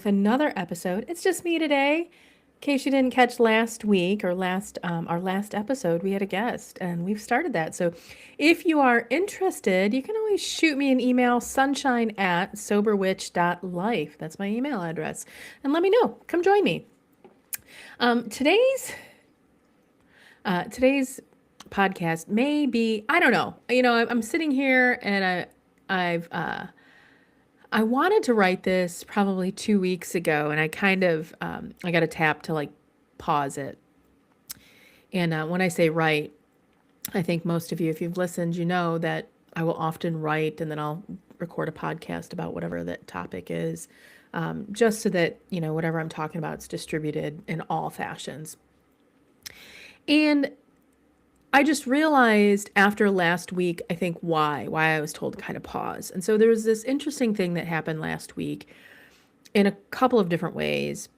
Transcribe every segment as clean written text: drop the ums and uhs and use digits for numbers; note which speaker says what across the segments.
Speaker 1: Another episode. It's just me today. In case you didn't catch last week or our last episode, we had a guest and we've started that. So if you are interested, you can always shoot me an email, sunshine@soberwitch.life. That's my email address. And let me know. Come join me. Today's podcast may be, I don't know. I'm sitting here and I wanted to write this probably 2 weeks ago, and I kind of I got a tap to like pause it. And when I say write, I think most of you, if you've listened, you know that I will often write and then I'll record a podcast about whatever that topic is, just so that whatever I'm talking about is distributed in all fashions. And I just realized after last week, I think why I was told to kind of pause. And so there was this interesting thing that happened last week in a couple of different ways.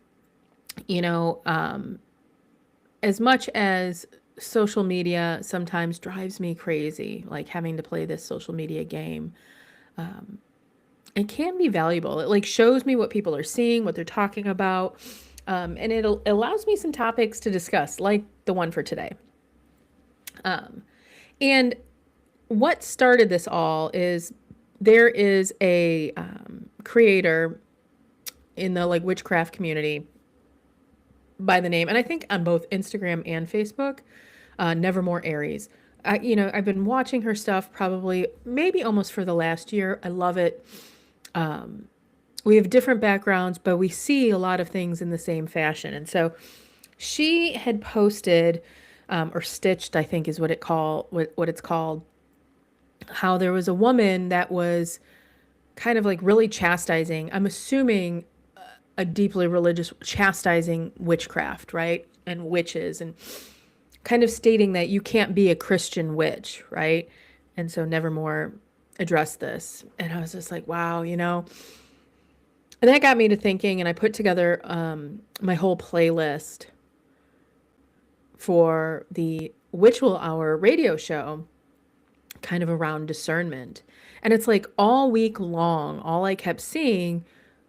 Speaker 1: As much as social media sometimes drives me crazy, like having to play this social media game, it can be valuable. It like shows me what people are seeing, what they're talking about, and it allows me some topics to discuss, like the one for today. And what started this all is there is a creator in the like witchcraft community by the name, and I think on both Instagram and Facebook, Nevermore Aries. I've been watching her stuff probably maybe almost for the last year. I love it. We have different backgrounds, but we see a lot of things in the same fashion. And so she had posted or stitched, I think is what it's called, how there was a woman that was kind of like really chastising, I'm assuming a deeply religious chastising witchcraft, right? And witches, and kind of stating that you can't be a Christian witch, right? And so Nevermore addressed this. And I was just like, wow, And that got me to thinking, and I put together my whole playlist for the Witchful Hour radio show, kind of around discernment. And it's like all week long, all I kept seeing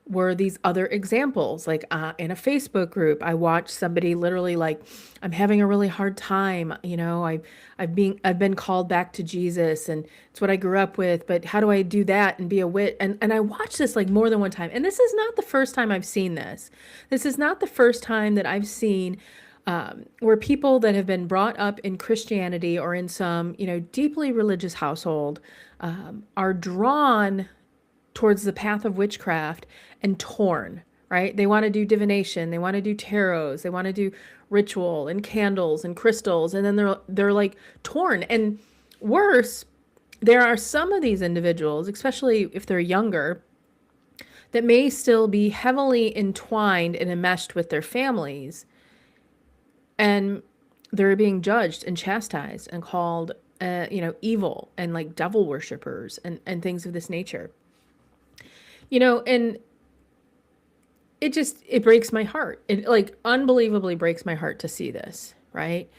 Speaker 1: were these other examples. Like in a Facebook group, I watched somebody literally like, I'm having a really hard time. I've been called back to Jesus, and it's what I grew up with. But how do I do that and be a witch? And I watched this like more than one time. And this is not the first time I've seen this. This is not the first time that I've seen where people that have been brought up in Christianity or in some, deeply religious household are drawn towards the path of witchcraft and torn, right? They want to do divination, they want to do tarots, they want to do ritual and candles and crystals, and then they're like torn. And worse, there are some of these individuals, especially if they're younger, that may still be heavily entwined and enmeshed with their families. And they're being judged and chastised and called, evil and like devil worshipers and things of this nature. And it breaks my heart. It like unbelievably breaks my heart to see this, right?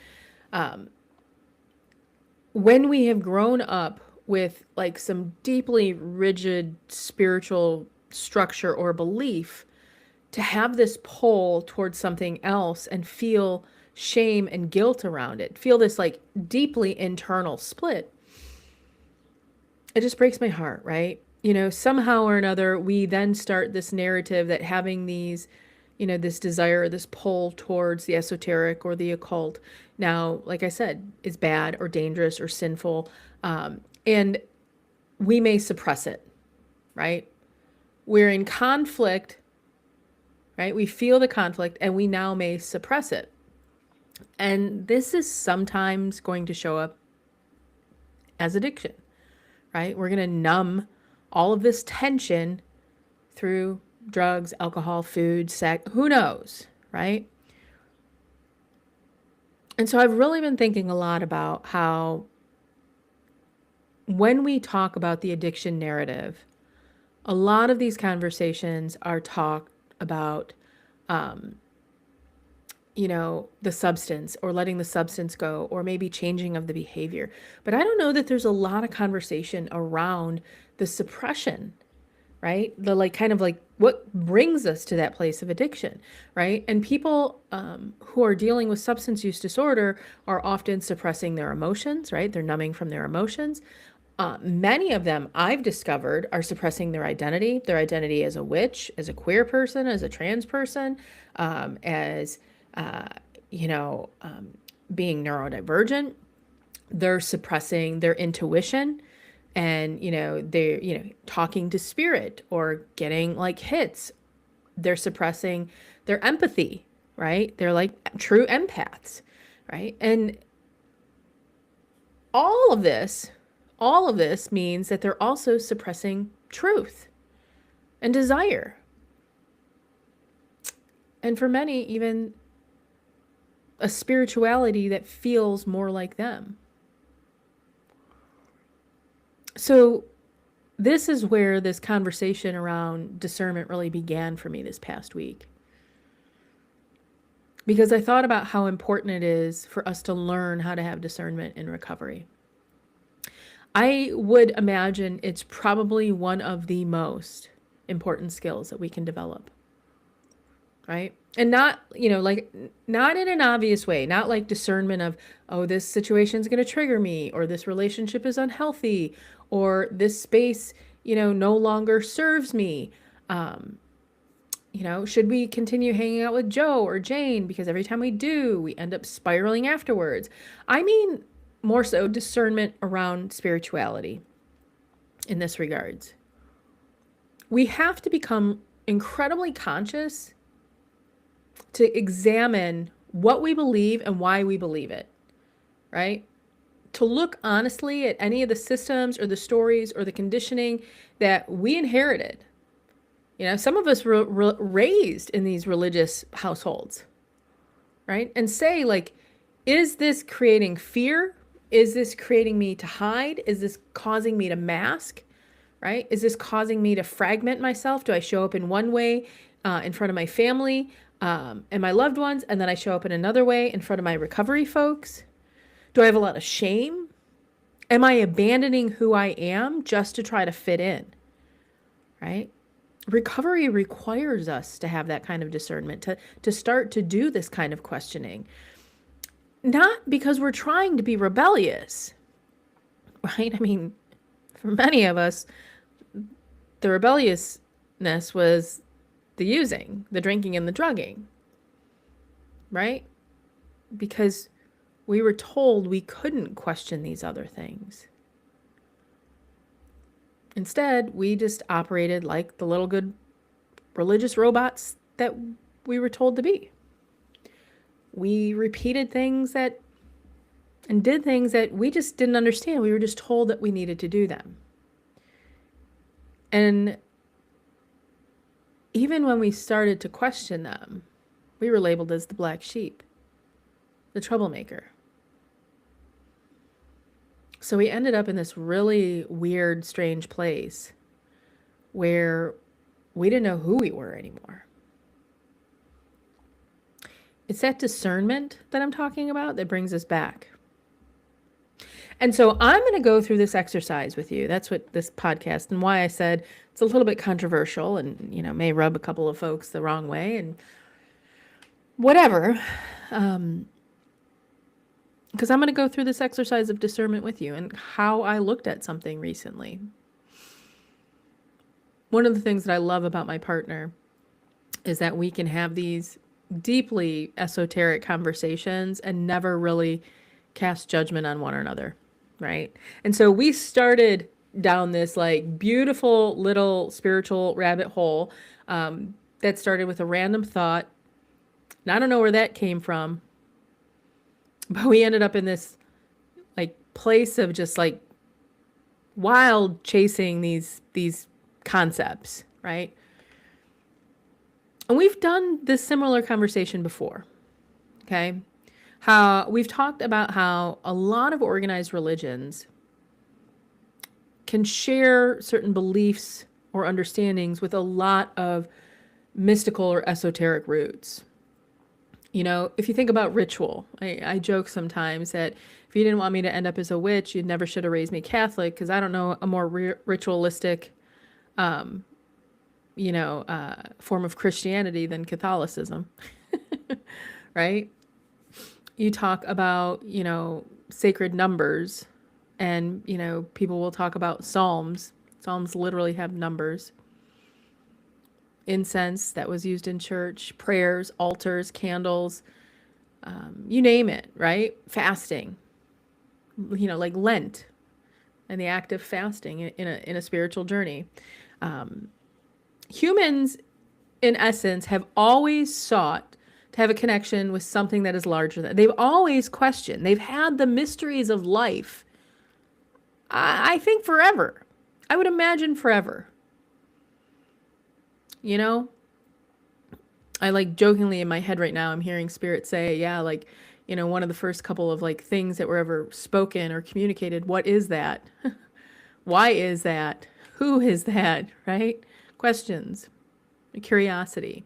Speaker 1: When we have grown up with like some deeply rigid spiritual structure or belief, to have this pull towards something else and feel shame and guilt around it, feel this like deeply internal split, it just breaks my heart, right? Somehow or another, we then start this narrative that having these, this desire, this pull towards the esoteric or the occult now, like I said, is bad or dangerous or sinful. And we may suppress it, right? We're in conflict, right? We feel the conflict and we now may suppress it. And this is sometimes going to show up as addiction, right? We're going to numb all of this tension through drugs, alcohol, food, sex, who knows, right? And so I've really been thinking a lot about how when we talk about the addiction narrative, a lot of these conversations are talked about, the substance or letting the substance go, or maybe changing of the behavior. But I don't know that there's a lot of conversation around the suppression, right? The like kind of like what brings us to that place of addiction, right? And people who are dealing with substance use disorder are often suppressing their emotions, right? They're numbing from their emotions. Many of them I've discovered are suppressing their identity as a witch, as a queer person, as a trans person, as, uh, you know, being neurodivergent. They're suppressing their intuition and, they're, talking to spirit or getting like hits. They're suppressing their empathy, right? They're like true empaths, right? And all of this, all of this means that they're also suppressing truth and desire. And for many, even a spirituality that feels more like them. So, this is where this conversation around discernment really began for me this past week. Because I thought about how important it is for us to learn how to have discernment in recovery. I would imagine it's probably one of the most important skills that we can develop. Right? And not, like not in an obvious way, not like discernment of, oh, this situation's going to trigger me, or this relationship is unhealthy, or this space, no longer serves me. Should we continue hanging out with Joe or Jane? Because every time we do, we end up spiraling afterwards. I mean, more so discernment around spirituality in this regards. We have to become incredibly conscious to examine what we believe and why we believe it, right? To look honestly at any of the systems or the stories or the conditioning that we inherited. Some of us were raised in these religious households, right? And say, like, is this creating fear? Is this creating me to hide? Is this causing me to mask, right? Is this causing me to fragment myself? Do I show up in one way in front of my family and my loved ones, and then I show up in another way in front of my recovery folks? Do I have a lot of shame? Am I abandoning who I am just to try to fit in, right? Recovery requires us to have that kind of discernment, to start to do this kind of questioning. Not because we're trying to be rebellious, right? I mean, for many of us, the rebelliousness was the using, the drinking, and the drugging, right? Because we were told we couldn't question these other things. Instead, we just operated like the little good religious robots that we were told to be. We repeated things and did things that we just didn't understand. We were just told that we needed to do them. And even when we started to question them, we were labeled as the black sheep, the troublemaker. So we ended up in this really weird, strange place where we didn't know who we were anymore. It's that discernment that I'm talking about that brings us back. And so I'm going to go through this exercise with you. That's what this podcast, and why I said it's a little bit controversial and, may rub a couple of folks the wrong way and whatever. Because I'm going to go through this exercise of discernment with you and how I looked at something recently. One of the things that I love about my partner is that we can have these deeply esoteric conversations and never really cast judgment on one another, right? And so we started down this like beautiful little spiritual rabbit hole that started with a random thought. And I don't know where that came from, but we ended up in this like place of just like wild chasing these concepts, right? And we've done this similar conversation before, okay? How we've talked about how a lot of organized religions can share certain beliefs or understandings with a lot of mystical or esoteric roots. If you think about ritual, I joke sometimes that if you didn't want me to end up as a witch, you never should have raised me Catholic, because I don't know a more ritualistic form of Christianity than Catholicism, right? You talk about, sacred numbers, and, people will talk about Psalms. Psalms literally have numbers. Incense that was used in church, prayers, altars, candles, you name it, right? Fasting, like Lent and the act of fasting in a spiritual journey. Humans, in essence, have always sought to have a connection with something that is larger than. They've always questioned. They've had the mysteries of life, I think, forever. I would imagine forever. I like jokingly in my head right now, I'm hearing Spirit say, yeah, like, one of the first couple of like things that were ever spoken or communicated. What is that? Why is that? Who is that? Right? Questions, curiosity.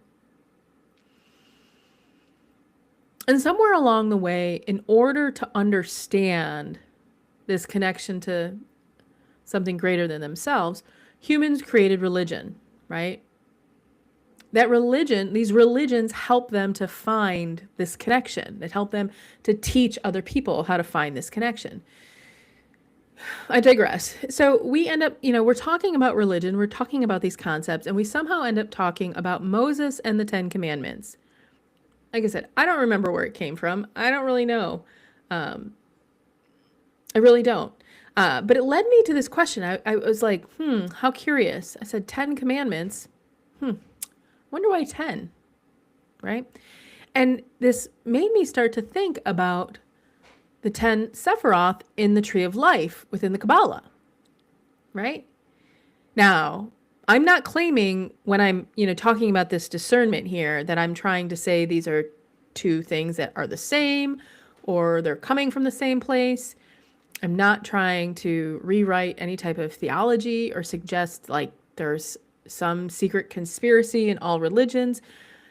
Speaker 1: And somewhere along the way, in order to understand this connection to something greater than themselves, humans created religion, right? These religions help them to find this connection, that help them to teach other people how to find this connection. I digress. So we end up, we're talking about religion, we're talking about these concepts, and we somehow end up talking about Moses and the 10 Commandments. Like I said, I don't remember where it came from. I don't really know. I really don't. But it led me to this question. I was like, how curious. I said, 10 Commandments. Wonder why 10, right? And this made me start to think about the 10 Sephiroth in the Tree of Life within the Kabbalah, right? Now, I'm not claiming when I'm, talking about this discernment here that I'm trying to say these are two things that are the same or they're coming from the same place. I'm not trying to rewrite any type of theology or suggest like there's some secret conspiracy in all religions,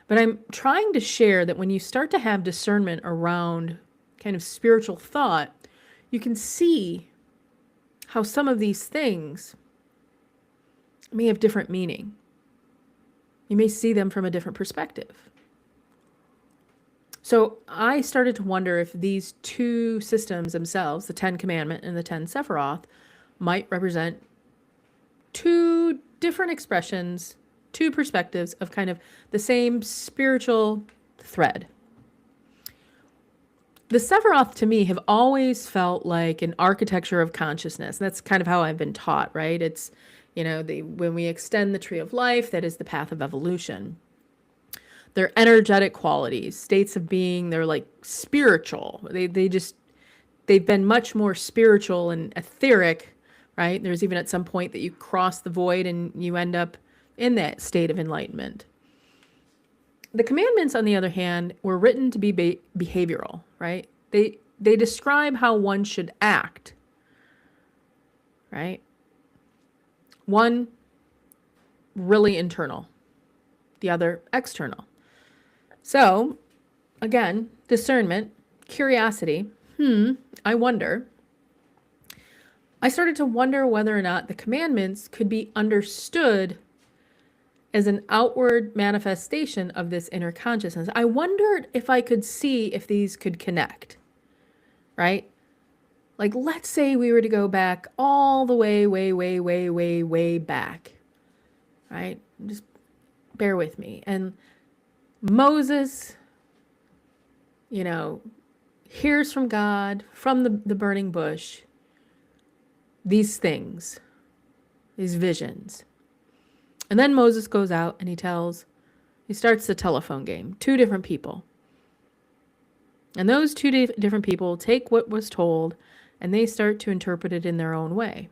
Speaker 1: but I'm trying to share that when you start to have discernment around kind of spiritual thought, you can see how some of these things may have different meaning. You may see them from a different perspective. So I started to wonder if these two systems themselves, the 10 Commandment and the 10 Sephiroth, might represent two different expressions, two perspectives of kind of the same spiritual thread. The Sephiroth to me have always felt like an architecture of consciousness. That's kind of how I've been taught, right? It's, when we extend the Tree of Life, that is the path of evolution. They're energetic qualities, states of being. They're like spiritual. They've been much more spiritual and etheric, right? There's even at some point that you cross the void and you end up in that state of enlightenment. The commandments, on the other hand, were written to be behavioral, right? They describe how one should act, right? One really internal, the other external. So, again, discernment, curiosity. I wonder. I started to wonder whether or not the commandments could be understood as an outward manifestation of this inner consciousness. I wondered if I could see if these could connect, right? Like, let's say we were to go back all the way back, right? Just bear with me. And Moses, hears from God, from the burning bush, these things, these visions. And then Moses goes out and he starts the telephone game, two different people. And those two different people take what was told and they start to interpret it in their own way.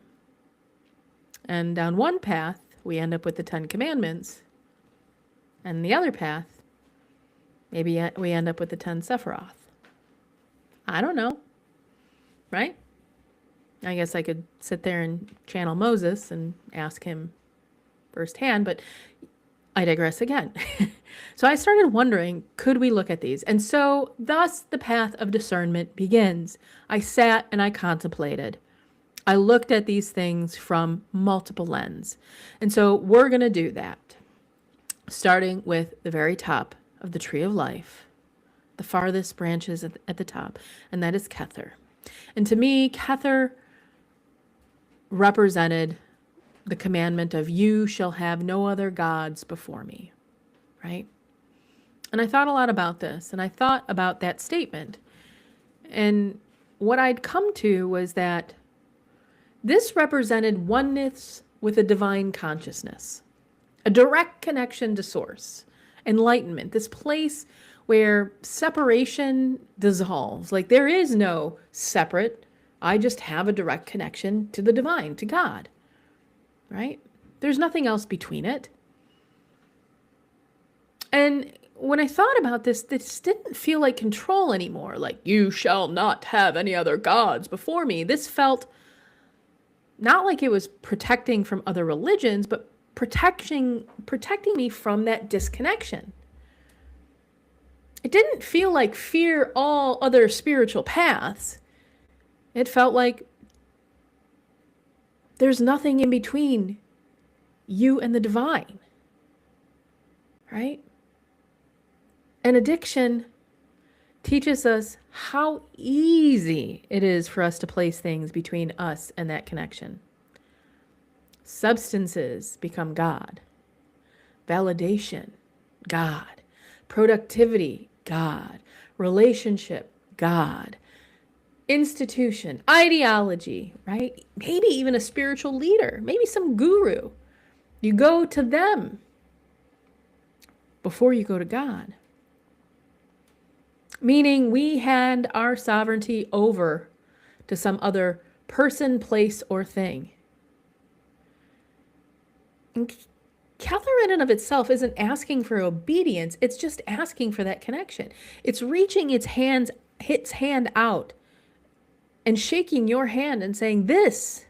Speaker 1: And down one path, we end up with the 10 Commandments. And the other path, maybe we end up with the 10 Sephiroth. I don't know, right? I guess I could sit there and channel Moses and ask him firsthand, but I digress again. So I started wondering, could we look at these? And so thus the path of discernment begins. I sat and I contemplated. I looked at these things from multiple lenses. And so we're going to do that. starting with the very top of the tree of life, the farthest branches at the top, and that is Kether. And to me, Kether represented the commandment of you shall have no other gods before me, right? And I thought a lot about this, and I thought about that statement. And what I'd come to was that this represented oneness with a divine consciousness, a direct connection to source, enlightenment, this place where separation dissolves. Like there is no separate, I just have a direct connection to the divine, to God, right? There's nothing else between it. And when I thought about this didn't feel like control anymore. Like, you shall not have any other gods before me. This felt not like it was protecting from other religions, but protecting me from that disconnection. It didn't feel like fear all other spiritual paths. It felt like there's nothing in between you and the divine, right? And addiction teaches us how easy it is for us to place things between us and that connection. Substances become God. Validation, God. Productivity, God. Relationship, God. Institution, ideology, right? Maybe even a spiritual leader, maybe some guru. You go to them before you go to God. Meaning we hand our sovereignty over to some other person, place, or thing. And Kether in and of itself isn't asking for obedience, it's just asking for that connection. It's reaching its hand out and shaking your hand and saying, this.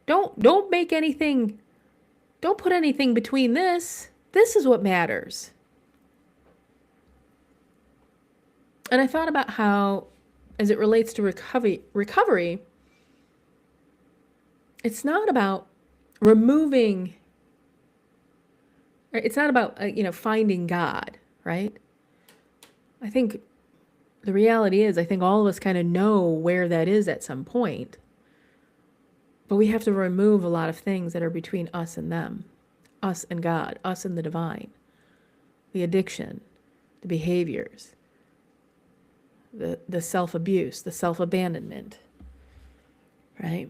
Speaker 1: Don't make anything, don't put anything between this. This is what matters. And I thought about how, as it relates to recovery, it's not about removing, it's not about, finding God, right? I think the reality is, I think all of us kind of know where that is at some point. But we have to remove a lot of things that are between us and them, us and God, us and the divine, the addiction, the behaviors, the self-abuse, the self-abandonment, right?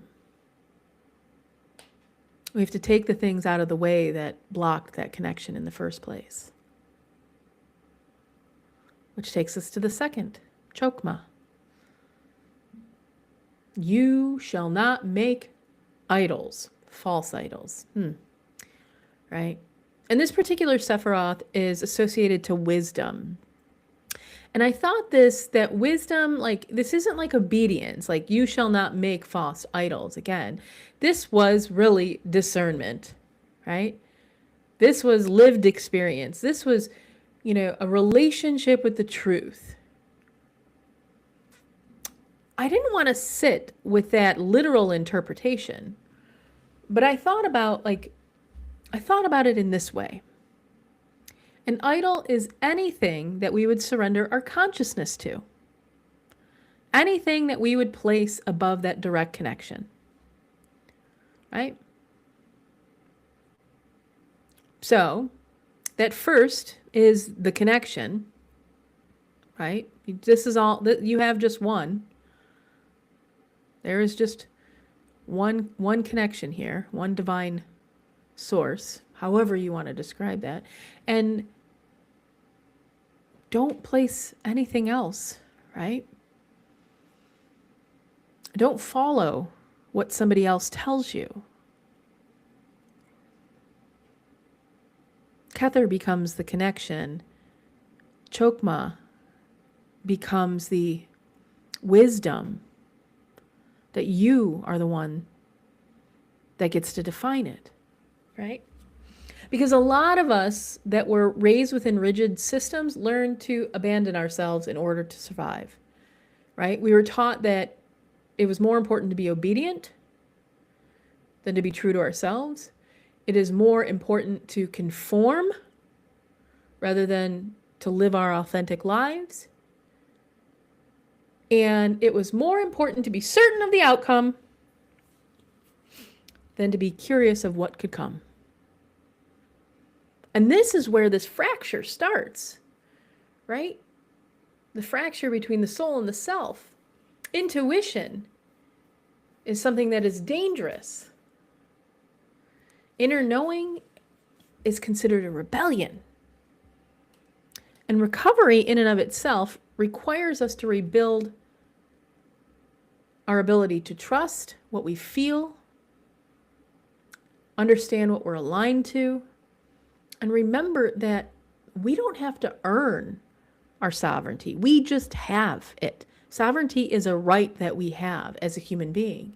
Speaker 1: We have to take the things out of the way that blocked that connection in the first place. Which takes us to the second, chokma. You shall not make idols, false idols. Right? And this particular Sephiroth is associated to wisdom. And I thought that wisdom, like, this isn't like obedience, like you shall not make false idols. Again, this was really discernment, right? This was lived experience. This was, a relationship with the truth. I didn't want to sit with that literal interpretation, but I thought about it in this way. An idol is anything that we would surrender our consciousness to. Anything that we would place above that direct connection. Right? So, that first is the connection. Right? This is all, you have just one. There is just one connection here, one divine source, however you want to describe that. And don't place anything else, right? Don't follow what somebody else tells you. Kether becomes the connection. Chokma becomes the wisdom that you are the one that gets to define it, right? Because a lot of us that were raised within rigid systems learn to abandon ourselves in order to survive, right? We were taught that it was more important to be obedient than to be true to ourselves. It is more important to conform rather than to live our authentic lives. And it was more important to be certain of the outcome than to be curious of what could come. And this is where this fracture starts, right? The fracture between the soul and the self. Intuition is something that is dangerous. Inner knowing is considered a rebellion. And recovery in and of itself requires us to rebuild our ability to trust what we feel, understand what we're aligned to, and remember that we don't have to earn our sovereignty. We just have it. Sovereignty is a right that we have as a human being.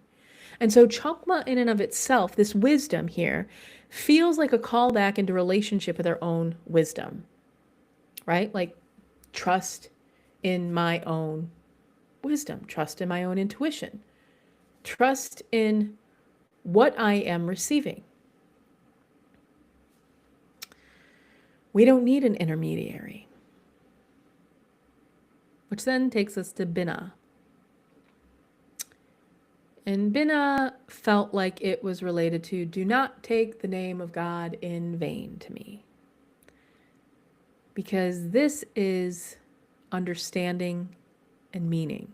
Speaker 1: And so Chokmah in and of itself, this wisdom here, feels like a callback into relationship with our own wisdom, right? Like trust in my own wisdom, trust in my own intuition, trust in what I am receiving. We don't need an intermediary, which then takes us to Binah. And Binah felt like it was related to, do not take the name of God in vain to me. Because this is understanding and meaning.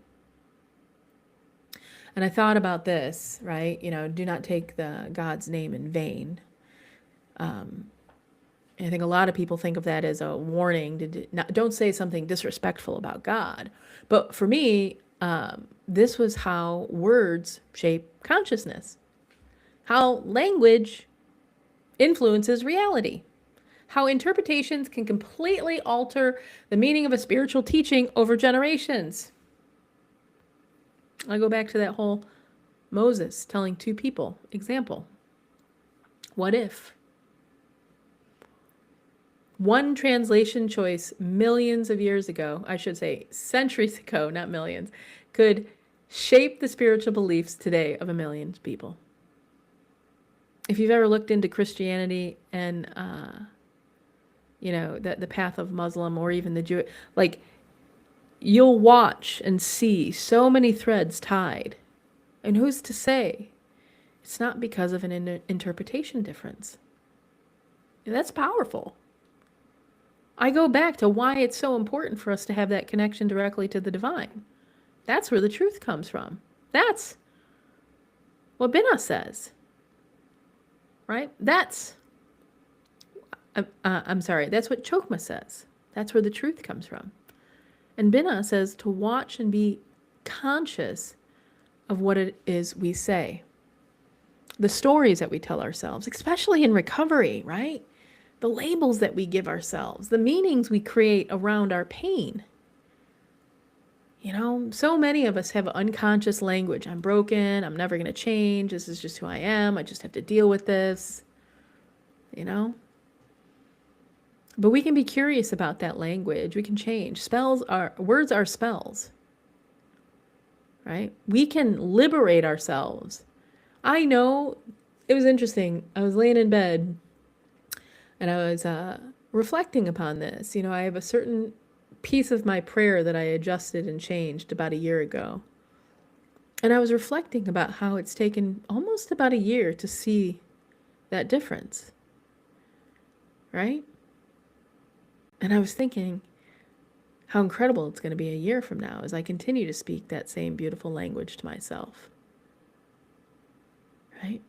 Speaker 1: And I thought about this, right? Do not take the God's name in vain. I think a lot of people think of that as a warning to don't say something disrespectful about God. But for me, this was how words shape consciousness, how language influences reality, how interpretations can completely alter the meaning of a spiritual teaching over generations. I go back to that whole Moses telling two people example. What if? One translation choice millions of years ago, I should say centuries ago, not millions, could shape the spiritual beliefs today of a million people. If you've ever looked into Christianity and, the path of Muslim or even the Jew, like you'll watch and see so many threads tied. And who's to say it's not because of an interpretation difference? And that's powerful. I go back to why it's so important for us to have that connection directly to the divine. That's where the truth comes from. That's what Binah says, right? That's what Chokmah says. That's where the truth comes from. And Binah says to watch and be conscious of what it is we say. The stories that we tell ourselves, especially in recovery, right? The labels that we give ourselves, the meanings we create around our pain. So many of us have unconscious language. I'm broken. I'm never going to change. This is just who I am. I just have to deal with this. But we can be curious about that language. We can change. Words are spells. Right? We can liberate ourselves. I know it was interesting. I was laying in bed and I was reflecting upon this. I have a certain piece of my prayer that I adjusted and changed about a year ago. And I was reflecting about how it's taken almost about a year to see that difference. Right? And I was thinking how incredible it's going to be a year from now as I continue to speak that same beautiful language to myself. Right?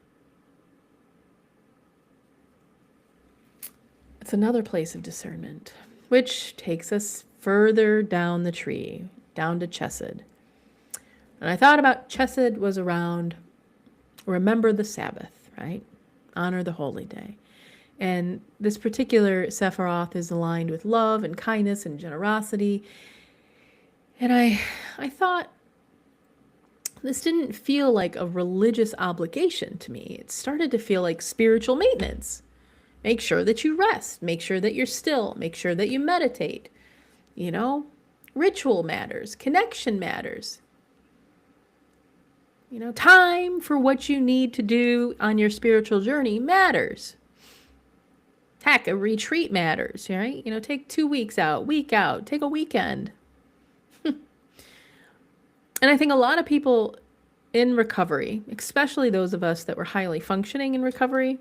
Speaker 1: It's another place of discernment, which takes us further down the tree, down to Chesed. And I thought about Chesed was around remember the Sabbath, right? Honor the holy day. And this particular Sephiroth is aligned with love and kindness and generosity. And I thought this didn't feel like a religious obligation to me. It started to feel like spiritual maintenance. Make sure that you rest. Make sure that you're still. Make sure that you meditate. Ritual matters. Connection matters. Time for what you need to do on your spiritual journey matters. Heck, a retreat matters, right? Take 2 weeks out, week out, take a weekend. And I think a lot of people in recovery, especially those of us that were highly functioning in recovery,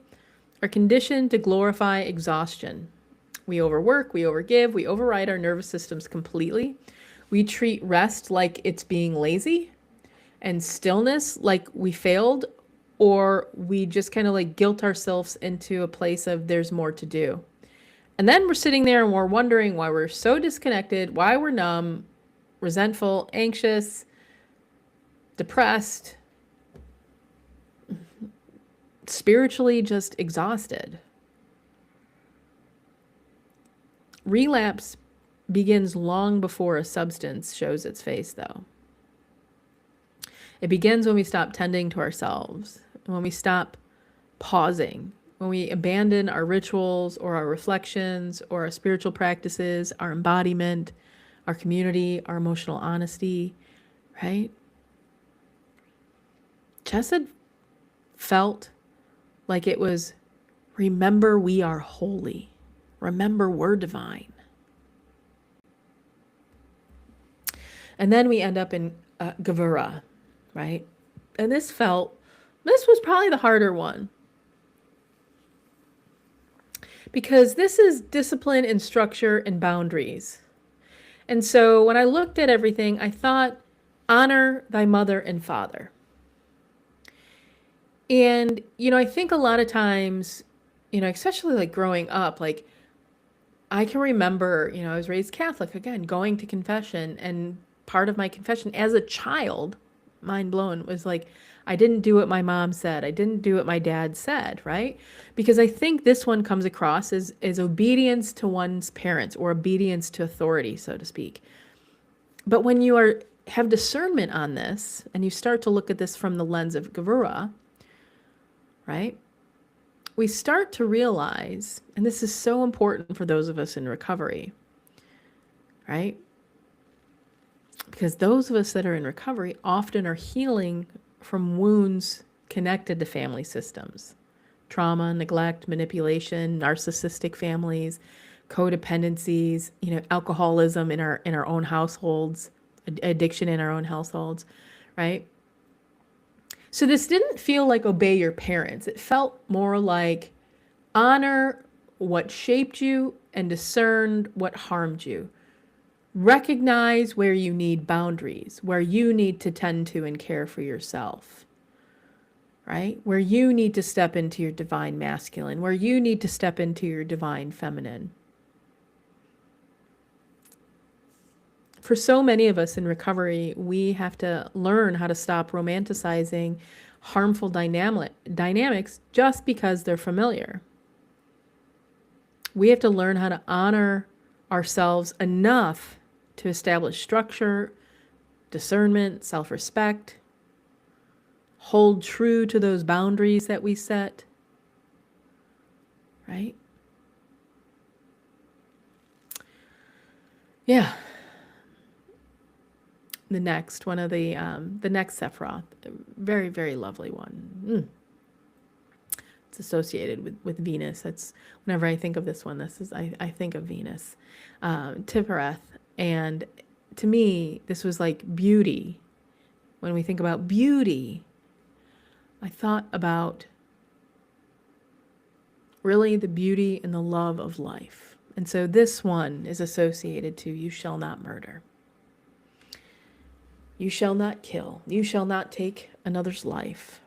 Speaker 1: are conditioned to glorify exhaustion. We overwork, we overgive, we override our nervous systems completely. We treat rest like it's being lazy and stillness like we failed, or we just kind of like guilt ourselves into a place of there's more to do. And then we're sitting there and we're wondering why we're so disconnected, why we're numb, resentful, anxious, depressed, spiritually just exhausted. Relapse begins long before a substance shows its face, though. It begins when we stop tending to ourselves, when we stop pausing, when we abandon our rituals or our reflections or our spiritual practices, our embodiment, our community, our emotional honesty, right? Chesed felt like it was, remember we are holy. Remember we're divine. And then we end up in Gevurah, right? And this was probably the harder one. Because this is discipline and structure and boundaries. And so when I looked at everything, I thought, honor thy mother and father. And, I think a lot of times, especially like growing up, like I can remember, I was raised Catholic, again, going to confession, and part of my confession as a child, mind blown, was like, I didn't do what my mom said. I didn't do what my dad said, right? Because I think this one comes across as obedience to one's parents or obedience to authority, so to speak. But when you have discernment on this and you start to look at this from the lens of Gevurah, right? We start to realize, and this is so important for those of us in recovery, right? Because those of us that are in recovery often are healing from wounds connected to family systems, trauma, neglect, manipulation, narcissistic families, codependencies, alcoholism in our own households, addiction in our own households, right? So this didn't feel like obey your parents. It felt more like honor what shaped you and discern what harmed you. Recognize where you need boundaries, where you need to tend to and care for yourself, right? Where you need to step into your divine masculine, where you need to step into your divine feminine. For so many of us in recovery, we have to learn how to stop romanticizing harmful dynamics just because they're familiar. We have to learn how to honor ourselves enough to establish structure, discernment, self-respect, hold true to those boundaries that we set, right? Yeah. The next Sephiroth, very, very lovely one. It's associated with Venus. That's whenever I think of this one, I think of Venus, Tiphareth. And to me, this was like beauty. When we think about beauty, I thought about really the beauty and the love of life. And so this one is associated to you shall not murder. You shall not kill. You shall not take another's life.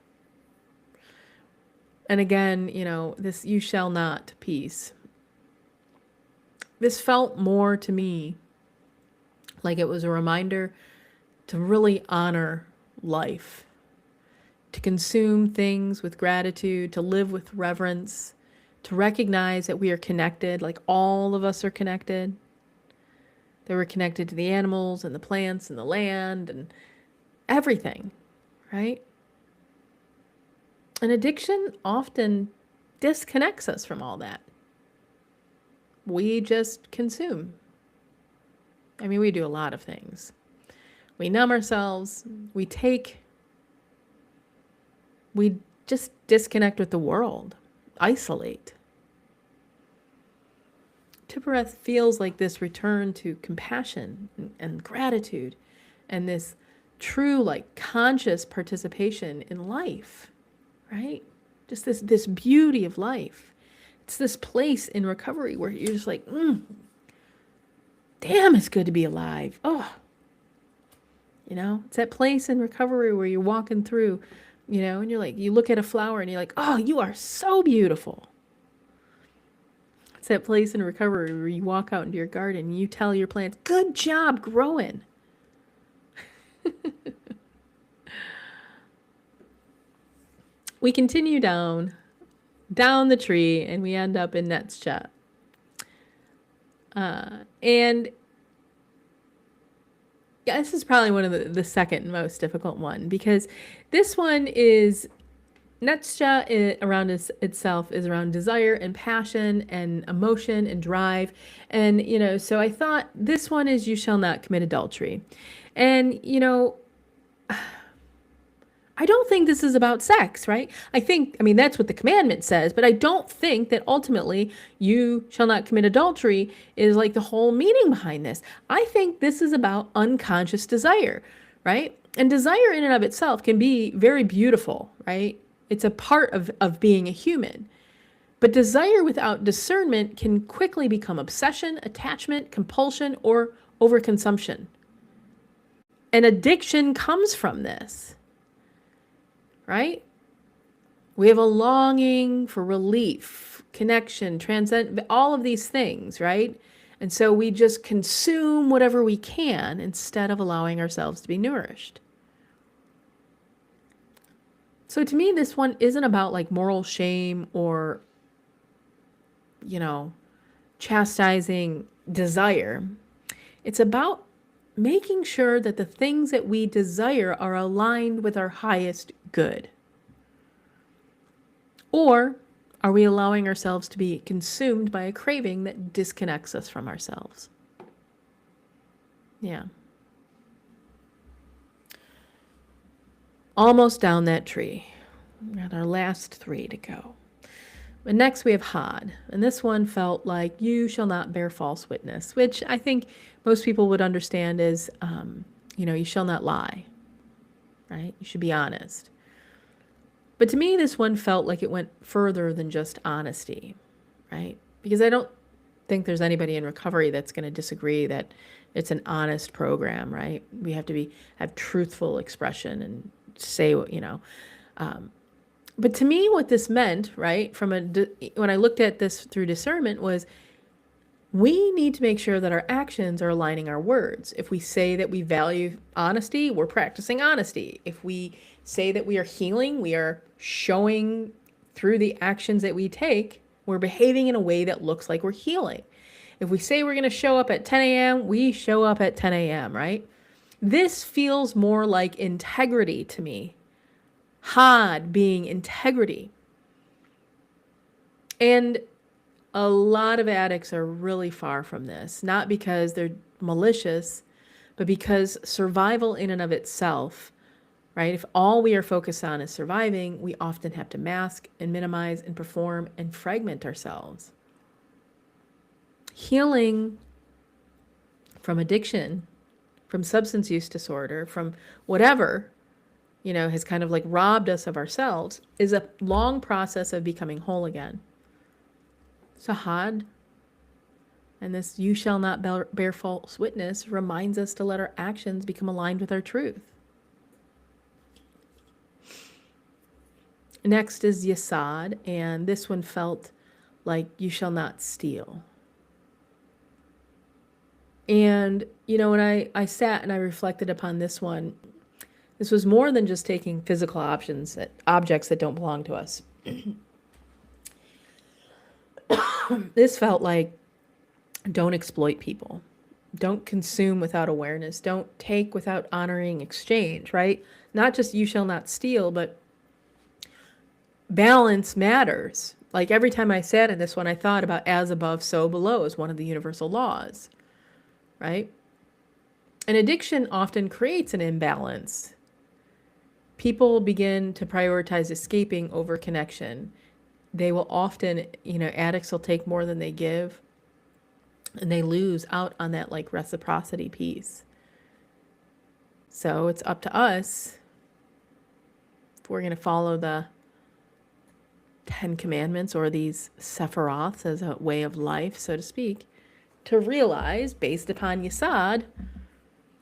Speaker 1: And again, this you shall not piece. This felt more to me like it was a reminder to really honor life, to consume things with gratitude, to live with reverence, to recognize that we are connected, like all of us are connected. They were connected to the animals and the plants and the land and everything, right? And addiction often disconnects us from all that. We just consume. We do a lot of things. We numb ourselves. We take We just disconnect with the world, isolate. Tippereth feels like this return to compassion and gratitude and this true, like, conscious participation in life, right? Just this beauty of life. It's this place in recovery where you're just like, damn, it's good to be alive. Oh, it's that place in recovery where you're walking through, and you're like, you look at a flower and you're like, oh, you are so beautiful. It's that place in recovery where you walk out into your garden and you tell your plants, good job growing. We continue down the tree and we end up in Netzcha. And yeah, this is probably one of the second most difficult one, because this one is Netzcha around itself is around desire and passion and emotion and drive. And, so I thought this one is you shall not commit adultery. And, I don't think this is about sex, right? I mean, that's what the commandment says, but I don't think that ultimately you shall not commit adultery is like the whole meaning behind this. I think this is about unconscious desire, right? And desire in and of itself can be very beautiful, right? It's a part of being a human. But desire without discernment can quickly become obsession, attachment, compulsion, or overconsumption. And addiction comes from this. Right? We have a longing for relief, connection, transcend, all of these things, right? And so we just consume whatever we can instead of allowing ourselves to be nourished. So to me, this one isn't about like moral shame or, chastising desire. It's about making sure that the things that we desire are aligned with our highest good. Or are we allowing ourselves to be consumed by a craving that disconnects us from ourselves? Yeah. Almost down that tree. We got our last 3 to go. But next we have Had, and this one felt like you shall not bear false witness, which I think most people would understand as, you shall not lie, right? You should be honest. But to me, this one felt like it went further than just honesty, right? Because I don't think there's anybody in recovery that's going to disagree that it's an honest program, right? We have to have truthful expression and say, but to me, what this meant, right, when I looked at this through discernment, was we need to make sure that our actions are aligning our words. If we say that we value honesty, we're practicing honesty. If we say that we are healing, we are showing through the actions that we take, we're behaving in a way that looks like we're healing. If we say we're going to show up at 10 a.m., we show up at 10 a.m., right? This feels more like integrity to me. Had being integrity. And a lot of addicts are really far from this, not because they're malicious, but because survival in and of itself, right? If all we are focused on is surviving, we often have to mask and minimize and perform and fragment ourselves. Healing from addiction, from substance use disorder, from whatever, has kind of like robbed us of ourselves, is a long process of becoming whole again. So Had, and this you shall not bear false witness, reminds us to let our actions become aligned with our truth. Next is Yesod, and this one felt like you shall not steal. And, when I sat and I reflected upon this one, this was more than just taking physical objects that don't belong to us. This felt like don't exploit people. Don't consume without awareness. Don't take without honoring exchange, right? Not just you shall not steal, but balance matters. Like every time I sat in this one, I thought about as above, so below as one of the universal laws, right? And addiction often creates an imbalance. people begin to prioritize escaping over connection. They will often, addicts will take more than they give, and they lose out on that like reciprocity piece. So it's up to us, if we're going to follow the 10 Commandments or these sephiroths as a way of life, so to speak, to realize, based upon Yesod,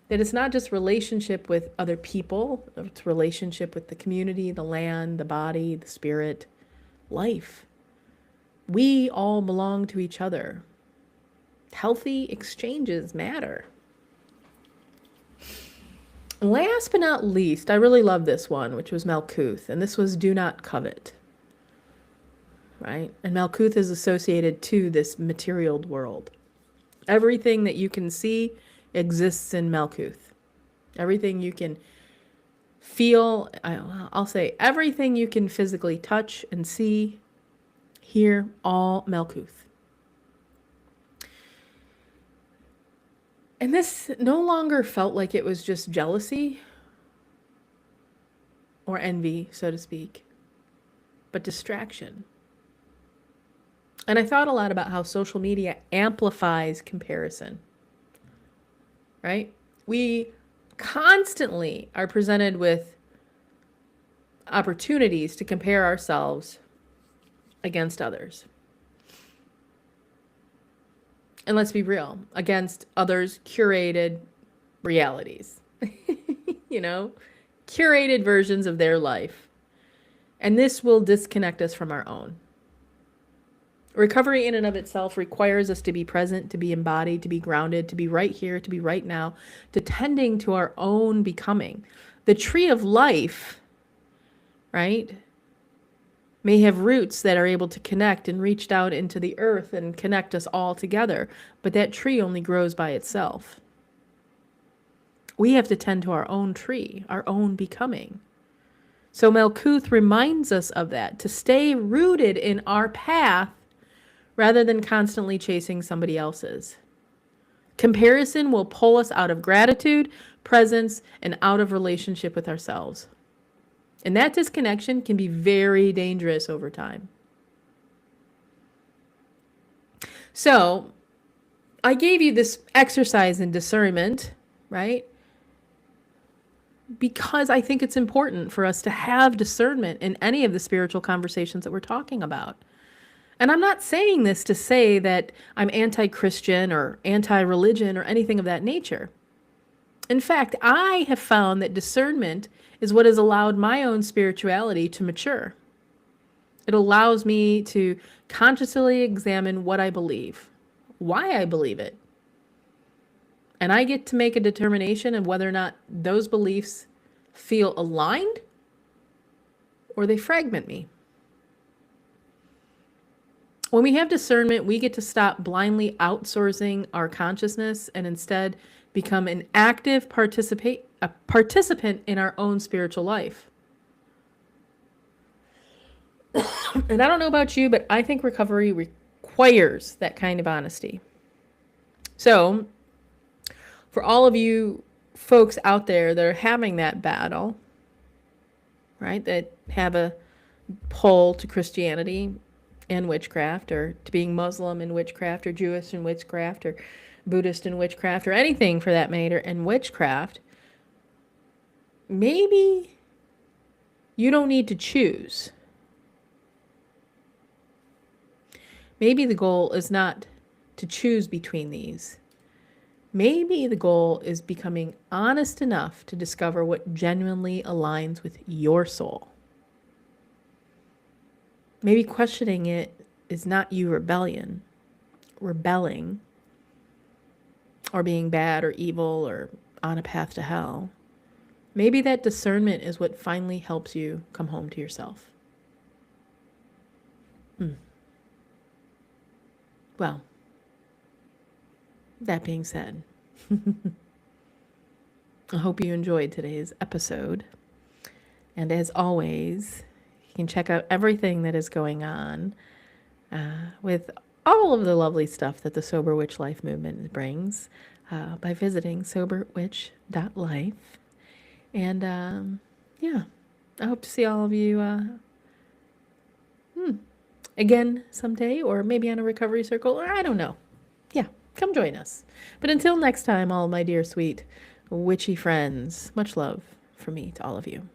Speaker 1: that it's not just relationship with other people, it's relationship with the community, the land, the body, the spirit, life. We all belong to each other. Healthy exchanges matter. Last but not least, I really love this one, which was Malkuth, and this was do not covet. Right? And Malkuth is associated to this material world. Everything that you can see exists in Malkuth. Everything you can feel, I'll say everything you can physically touch and see, hear, all Malkuth. And this no longer felt like it was just jealousy or envy, so to speak, but distraction. And I thought a lot about how social media amplifies comparison, right? We constantly are presented with opportunities to compare ourselves against others. And let's be real, against others' curated realities, curated versions of their life. And this will disconnect us from our own. Recovery in and of itself requires us to be present, to be embodied, to be grounded, to be right here, to be right now, to tending to our own becoming. The tree of life, right, may have roots that are able to connect and reach out into the earth and connect us all together, but that tree only grows by itself. We have to tend to our own tree, our own becoming. So Malkuth reminds us of that, to stay rooted in our path rather than constantly chasing somebody else's. Comparison will pull us out of gratitude, presence, and out of relationship with ourselves. And that disconnection can be very dangerous over time. So, I gave you this exercise in discernment, right? Because I think it's important for us to have discernment in any of the spiritual conversations that we're talking about. And I'm not saying this to say that I'm anti-Christian or anti-religion or anything of that nature. In fact, I have found that discernment is what has allowed my own spirituality to mature. It allows me to consciously examine what I believe, why I believe it. And I get to make a determination of whether or not those beliefs feel aligned or they fragment me. When we have discernment, we get to stop blindly outsourcing our consciousness and instead become an active participant in our own spiritual life. And I don't know about you, but I think recovery requires that kind of honesty. So, for all of you folks out there that are having that battle, right, that have a pull to Christianity and witchcraft, or to being Muslim and witchcraft, or Jewish and witchcraft, or Buddhist and witchcraft, or anything for that matter, and witchcraft, maybe you don't need to choose. Maybe the goal is not to choose between these. Maybe the goal is becoming honest enough to discover what genuinely aligns with your soul. Maybe questioning it is not you rebelling, or being bad or evil or on a path to hell. Maybe that discernment is what finally helps you come home to yourself. Well, that being said, I hope you enjoyed today's episode. And as always, you can check out everything that is going on with all of the lovely stuff that the Sober Witch Life movement brings by visiting soberwitch.life. And I hope to see all of you again someday, or maybe on a recovery circle, or I don't know. Yeah, come join us. But until next time, all my dear sweet witchy friends, much love from me to all of you.